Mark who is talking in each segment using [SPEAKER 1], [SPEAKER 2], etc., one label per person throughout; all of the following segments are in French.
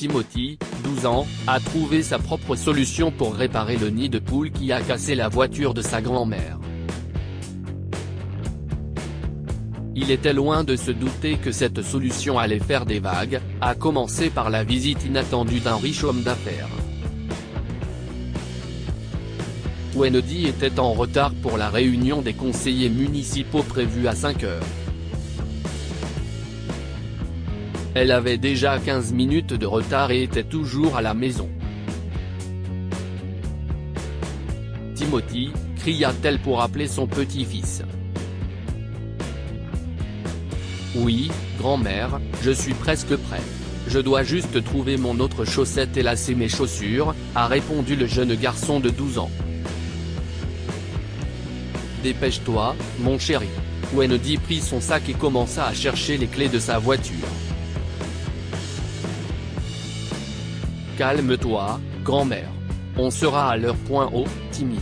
[SPEAKER 1] Timothy, 12 ans, a trouvé sa propre solution pour réparer le nid de poule qui a cassé la voiture de sa grand-mère. Il était loin de se douter que cette solution allait faire des vagues, à commencer par la visite inattendue d'un riche homme d'affaires. Wendy était en retard pour la réunion des conseillers municipaux prévue à 5 heures. Elle avait déjà 15 minutes de retard et était toujours à la maison. Timothy, cria-t-elle pour appeler son petit-fils. Oui, grand-mère, je suis presque prêt. Je dois juste trouver mon autre chaussette et lasser mes chaussures, a répondu le jeune garçon de 12 ans. Dépêche-toi, mon chéri. Wendy prit son sac et commença à chercher les clés de sa voiture. Calme-toi, grand-mère. On sera à l'heure point haut, Timmy.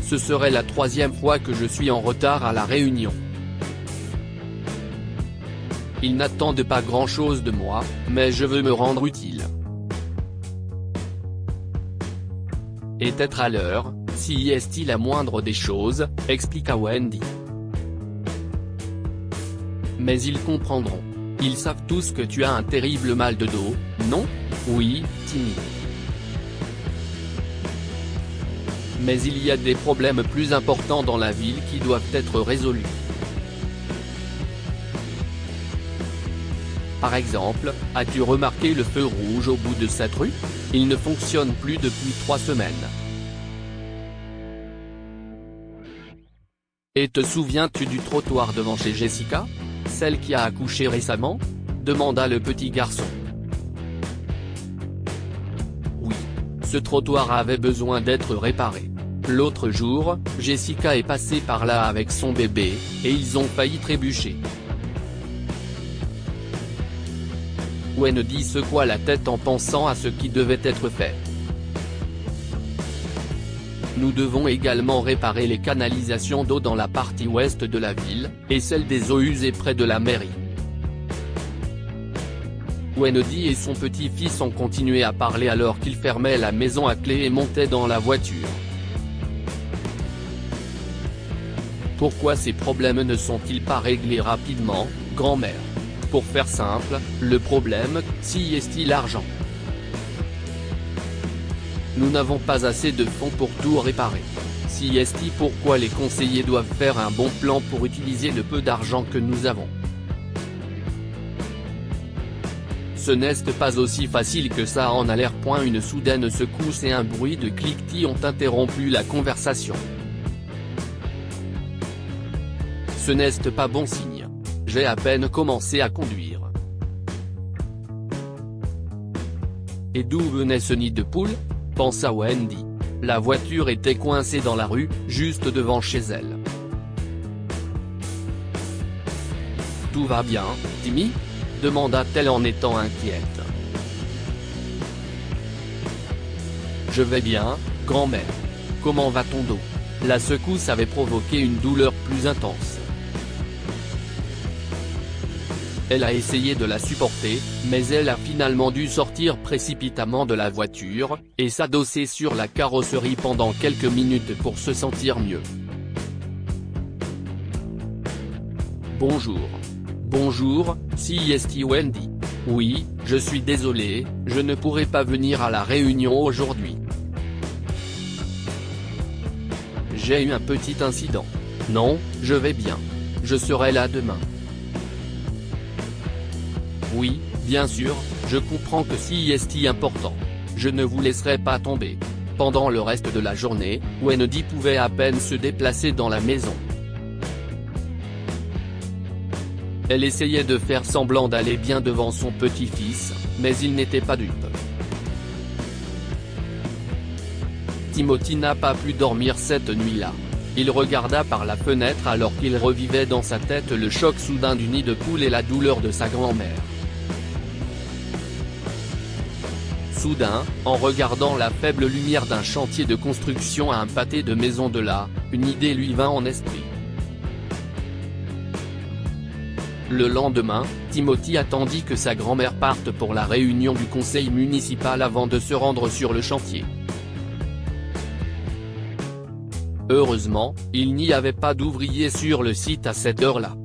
[SPEAKER 1] Ce serait la 3e fois que je suis en retard à la réunion. Ils n'attendent pas grand-chose de moi, mais je veux me rendre utile. Et être à l'heure, si est-il la moindre des choses, expliqua Wendy. Mais ils comprendront. Ils savent tous que tu as un terrible mal de dos, non? Oui, Timmy. Mais il y a des problèmes plus importants dans la ville qui doivent être résolus. Par exemple, as-tu remarqué le feu rouge au bout de cette rue? Il ne fonctionne plus depuis 3 semaines. Et te souviens-tu du trottoir devant chez Jessica? Celle qui a accouché récemment? Demanda le petit garçon. Oui. Ce trottoir avait besoin d'être réparé. L'autre jour, Jessica est passée par là avec son bébé, et ils ont failli trébucher. Wendy secoua la tête en pensant à ce qui devait être fait. Nous devons également réparer les canalisations d'eau dans la partie ouest de la ville, et celle des eaux usées près de la mairie. Wendy et son petit-fils ont continué à parler alors qu'ils fermaient la maison à clé et montaient dans la voiture. Pourquoi ces problèmes ne sont-ils pas réglés rapidement, grand-mère? Pour faire simple, le problème, si est-il l'argent. Nous n'avons pas assez de fonds pour tout réparer. Si est-il pourquoi les conseillers doivent faire un bon plan pour utiliser le peu d'argent que nous avons. Ce n'est pas aussi facile que ça en a l'air. Une soudaine secousse et un bruit de cliquetis ont interrompu la conversation. Ce n'est pas bon signe. J'ai à peine commencé à conduire. Et d'où venait ce nid de poule? Pensa Wendy. La voiture était coincée dans la rue, juste devant chez elle. Tout va bien, Timmy? Demanda-t-elle en étant inquiète. Je vais bien, grand-mère. Comment va ton dos? La secousse avait provoqué une douleur plus intense. Elle a essayé de la supporter, mais elle a finalement dû sortir précipitamment de la voiture, et s'adosser sur la carrosserie pendant quelques minutes pour se sentir mieux. Bonjour. Bonjour, si est Wendy. Oui, je suis désolé, je ne pourrai pas venir à la réunion aujourd'hui. J'ai eu un petit incident. Non, je vais bien. Je serai là demain. Oui, bien sûr, je comprends que si est important. Je ne vous laisserai pas tomber. Pendant le reste de la journée, Wendy pouvait à peine se déplacer dans la maison. Elle essayait de faire semblant d'aller bien devant son petit-fils, mais il n'était pas dupe. Timothy n'a pas pu dormir cette nuit-là. Il regarda par la fenêtre alors qu'il revivait dans sa tête le choc soudain du nid de poule et la douleur de sa grand-mère. Soudain, en regardant la faible lumière d'un chantier de construction à un pâté de maison de là, une idée lui vint en esprit. Le lendemain, Timothy attendit que sa grand-mère parte pour la réunion du conseil municipal avant de se rendre sur le chantier. Heureusement, il n'y avait pas d'ouvriers sur le site à cette heure-là.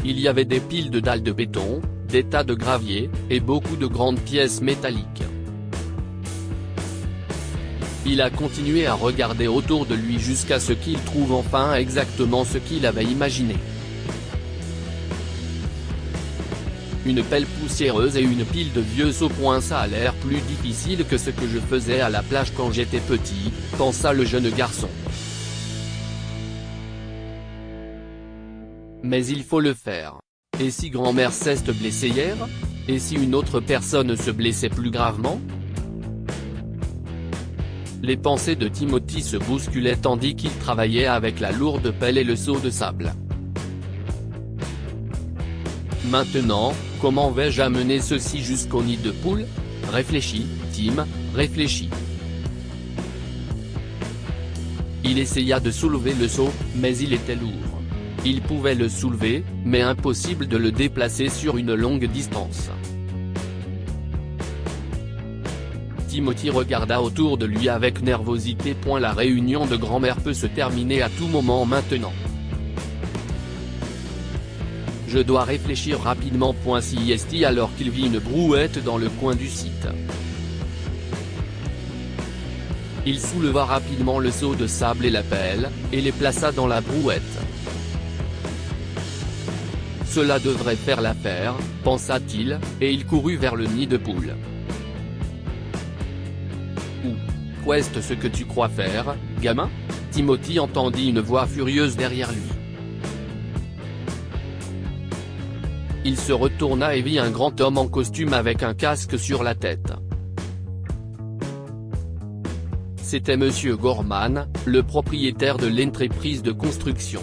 [SPEAKER 1] Il y avait des piles de dalles de béton, des tas de gravier, et beaucoup de grandes pièces métalliques. Il a continué à regarder autour de lui jusqu'à ce qu'il trouve enfin exactement ce qu'il avait imaginé. Une pelle poussiéreuse et une pile de vieux saupoins, ça a l'air plus difficile que ce que je faisais à la plage quand j'étais petit, pensa le jeune garçon. Mais il faut le faire. Et si grand-mère s'est blessée hier? Et si une autre personne se blessait plus gravement? Les pensées de Timothy se bousculaient tandis qu'il travaillait avec la lourde pelle et le seau de sable. Maintenant, comment vais-je amener ceci jusqu'au nid de poule? Réfléchis, Tim, réfléchis. Il essaya de soulever le seau, mais il était lourd. Il pouvait le soulever, mais impossible de le déplacer sur une longue distance. Timothy regarda autour de lui avec nervosité. La réunion de grand-mère peut se terminer à tout moment maintenant. Je dois réfléchir rapidement. S'y alors qu'il vit une brouette dans le coin du site. Il souleva rapidement le seau de sable et la pelle, et les plaça dans la brouette. Cela devrait faire l'affaire, pensa-t-il, et il courut vers le nid de poule. Qu'est-ce que tu crois faire, gamin? Timothy entendit une voix furieuse derrière lui. Il se retourna et vit un grand homme en costume avec un casque sur la tête. C'était Monsieur Gorman, le propriétaire de l'entreprise de construction.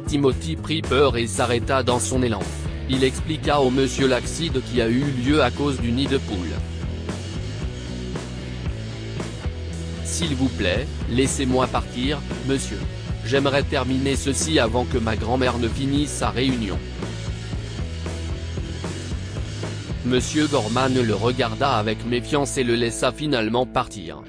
[SPEAKER 1] Timothy prit peur et s'arrêta dans son élan. Il expliqua au monsieur l'accident qui a eu lieu à cause du nid de poule. S'il vous plaît, laissez-moi partir, monsieur. J'aimerais terminer ceci avant que ma grand-mère ne finisse sa réunion. Monsieur Gorman le regarda avec méfiance et le laissa finalement partir.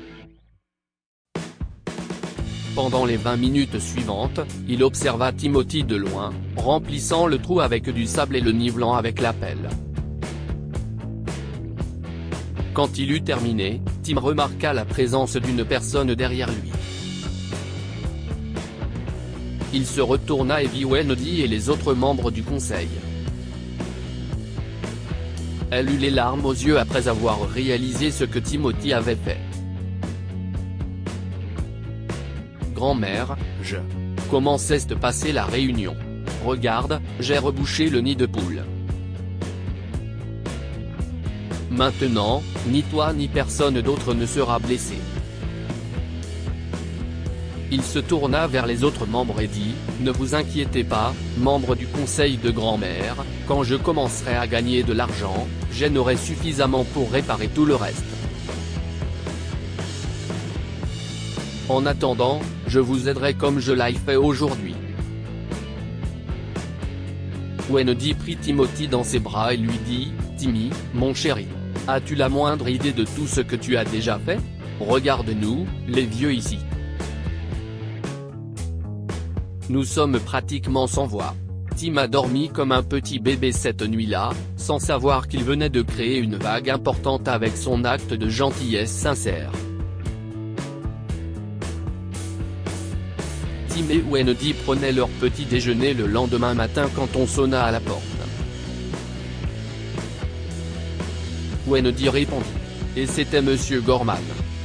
[SPEAKER 1] Pendant les 20 minutes suivantes, il observa Timothy de loin, remplissant le trou avec du sable et le nivelant avec la pelle. Quand il eut terminé, Tim remarqua la présence d'une personne derrière lui. Il se retourna et vit Wendy et les autres membres du conseil. Elle eut les larmes aux yeux après avoir réalisé ce que Timothy avait fait. Grand-mère, comment s'est passée la réunion? Regarde, j'ai rebouché le nid de poule. Maintenant, ni toi ni personne d'autre ne sera blessé. Il se tourna vers les autres membres et dit, ne vous inquiétez pas, membres du conseil de grand-mère, quand je commencerai à gagner de l'argent, j'en aurai suffisamment pour réparer tout le reste. En attendant, je vous aiderai comme je l'ai fait aujourd'hui. Wendy prit Timothy dans ses bras et lui dit, Timmy, mon chéri, as-tu la moindre idée de tout ce que tu as déjà fait? Regarde-nous, les vieux ici. Nous sommes pratiquement sans voix. Tim a dormi comme un petit bébé cette nuit-là, sans savoir qu'il venait de créer une vague importante avec son acte de gentillesse sincère. Tim et Wendy prenaient leur petit déjeuner le lendemain matin quand on sonna à la porte. Wendy répondit. Et c'était Monsieur Gorman.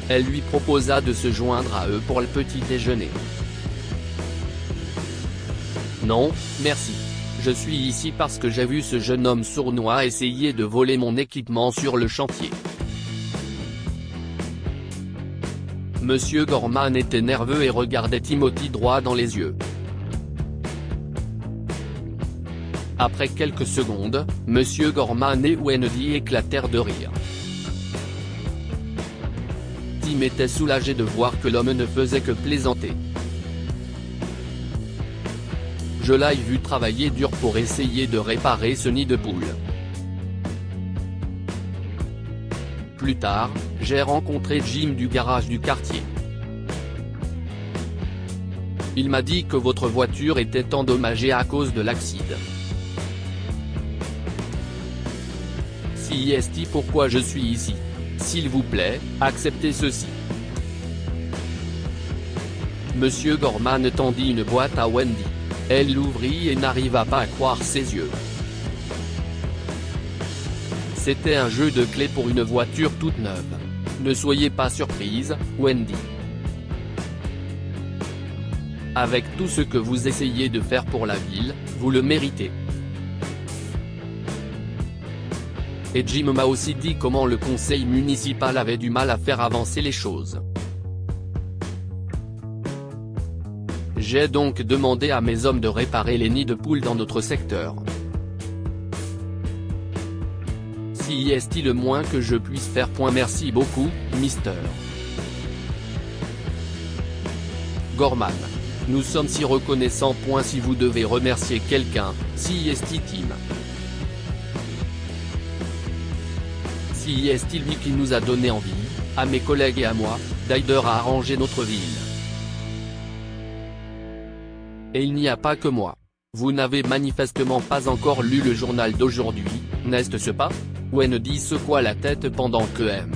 [SPEAKER 1] Elle lui proposa de se joindre à eux pour le petit déjeuner. Non, merci. Je suis ici parce que j'ai vu ce jeune homme sournois essayer de voler mon équipement sur le chantier. Monsieur Gorman était nerveux et regardait Timothy droit dans les yeux. Après quelques secondes, Monsieur Gorman et Wendy éclatèrent de rire. Tim était soulagé de voir que l'homme ne faisait que plaisanter. Je l'ai vu travailler dur pour essayer de réparer ce nid de poule. Plus tard, j'ai rencontré Jim du garage du quartier. Il m'a dit que votre voiture était endommagée à cause de l'accident. Si est pourquoi je suis ici. S'il vous plaît, acceptez ceci. Monsieur Gorman tendit une boîte à Wendy. Elle l'ouvrit et n'arriva pas à croire ses yeux. C'était un jeu de clés pour une voiture toute neuve. Ne soyez pas surprise, Wendy. Avec tout ce que vous essayez de faire pour la ville, vous le méritez. Et Jim m'a aussi dit comment le conseil municipal avait du mal à faire avancer les choses. J'ai donc demandé à mes hommes de réparer les nids de poules dans notre secteur. Si est le moins que je puisse faire. Merci beaucoup, Mr. Gorman. Nous sommes si reconnaissants. Si vous devez remercier quelqu'un, si est Tim. Si est lui qui nous a donné envie, à mes collègues et à moi, d'Hyder à arranger notre ville. Et il n'y a pas que moi. Vous n'avez manifestement pas encore lu le journal d'aujourd'hui, n'est-ce pas? Wendy secoua la tête pendant que M.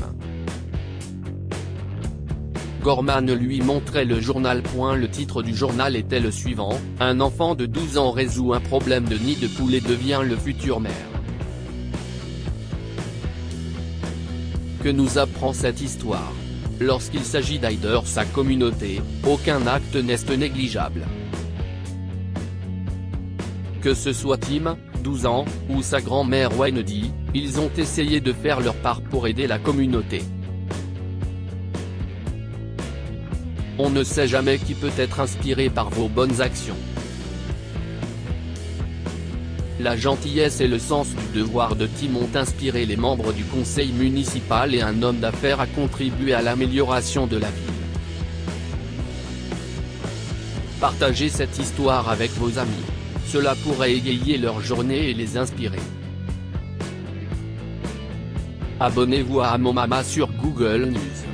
[SPEAKER 1] Gorman lui montrait le journal. Le titre du journal était le suivant: un enfant de 12 ans résout un problème de nid de poule et devient le futur maire. Que nous apprend cette histoire? Lorsqu'il s'agit d'Hyder, sa communauté, aucun acte n'est négligeable. Que ce soit Tim, 12 ans, ou sa grand-mère Wendy, ils ont essayé de faire leur part pour aider la communauté. On ne sait jamais qui peut être inspiré par vos bonnes actions. La gentillesse et le sens du devoir de Tim ont inspiré les membres du conseil municipal et un homme d'affaires à contribuer à l'amélioration de la ville. Partagez cette histoire avec vos amis. Cela pourrait égayer leur journée et les inspirer. Abonnez-vous à Amomama sur Google News.